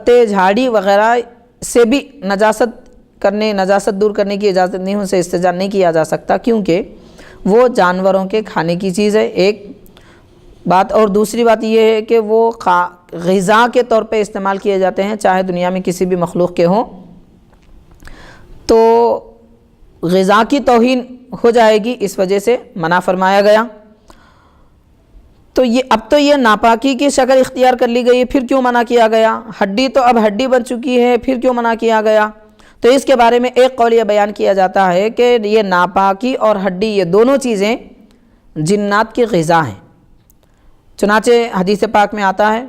پتے جھاڑی وغیرہ سے بھی نجاست دور کرنے کی اجازت نہیں، ان سے استنجا نہیں کیا جا سکتا، کیونکہ وہ جانوروں کے کھانے کی چیز ہے ایک بات، اور دوسری بات یہ ہے کہ وہ غذا کے طور پہ استعمال کیے جاتے ہیں، چاہے دنیا میں کسی بھی مخلوق کے ہوں، تو غذا کی توہین ہو جائے گی، اس وجہ سے منع فرمایا گیا۔ تو اب تو یہ ناپاکی کی شکل اختیار کر لی گئی، پھر کیوں منع کیا گیا؟ ہڈی تو اب ہڈی بن چکی ہے، پھر کیوں منع کیا گیا؟ تو اس کے بارے میں ایک قول یہ بیان کیا جاتا ہے کہ یہ ناپاکی اور ہڈی یہ دونوں چیزیں جنات کی غذا ہیں۔ چنانچہ حدیث پاک میں آتا ہے،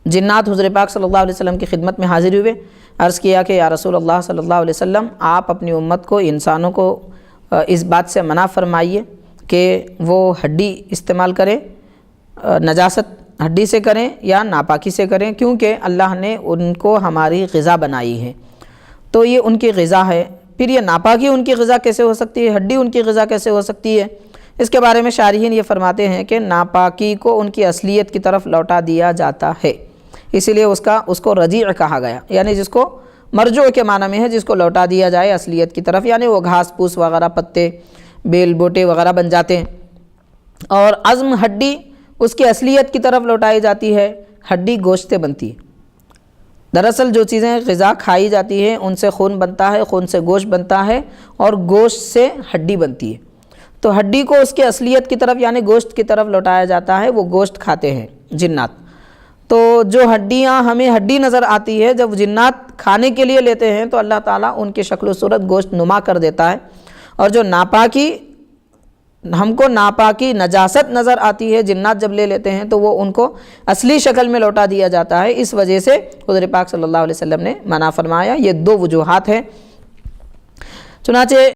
جنات حضور پاک صلی اللہ علیہ وسلم کی خدمت میں حاضر ہوئے، عرض کیا کہ یا رسول اللہ صلی اللہ علیہ وسلم، آپ اپنی امت کو، انسانوں کو اس بات سے منع فرمائیے کہ وہ ہڈی استعمال کریں، نجاست ہڈی سے کریں یا ناپاکی سے کریں، کیونکہ اللہ نے ان کو ہماری غذا بنائی ہے، تو یہ ان کی غذا ہے۔ پھر یہ ناپاکی ان کی غذا کیسے ہو سکتی ہے، ہڈی ان کی غذا کیسے ہو سکتی ہے؟ اس کے بارے میں شارحین یہ فرماتے ہیں کہ ناپاکی کو ان کی اصلیت کی طرف لوٹا دیا جاتا ہے، اسی لیے اس کو رجیع کہا گیا، یعنی جس کو مرجوع کے معنی میں ہے، جس کو لوٹا دیا جائے اصلیت کی طرف، یعنی وہ گھاس پھوس وغیرہ، پتے بیل بوٹے وغیرہ بن جاتے ہیں، اور عظم ہڈی اس کی اصلیت کی طرف لوٹائی جاتی ہے، ہڈی گوشت سے بنتی ہے۔ دراصل جو چیزیں غذا کھائی جاتی ہیں ان سے خون بنتا ہے، خون سے گوشت بنتا ہے، اور گوشت سے ہڈی بنتی ہے، تو ہڈی کو اس کی اصلیت کی طرف یعنی گوشت کی طرف لوٹایا جاتا ہے، وہ گوشت کھاتے ہیں جنات۔ تو جو ہڈیاں ہمیں ہڈی نظر آتی ہے، جب جنات کھانے کے لیے لیتے ہیں تو اللہ تعالیٰ ان کی شکل و صورت گوشت نما کر دیتا ہے، اور جو ناپاکی ہم کو ناپاکی نجاست نظر آتی ہے، جنات جب لے لیتے ہیں تو وہ ان کو اصلی شکل میں لوٹا دیا جاتا ہے، اس وجہ سے حضور پاک صلی اللہ علیہ وسلم نے منع فرمایا۔ یہ دو وجوہات ہیں۔ چنانچہ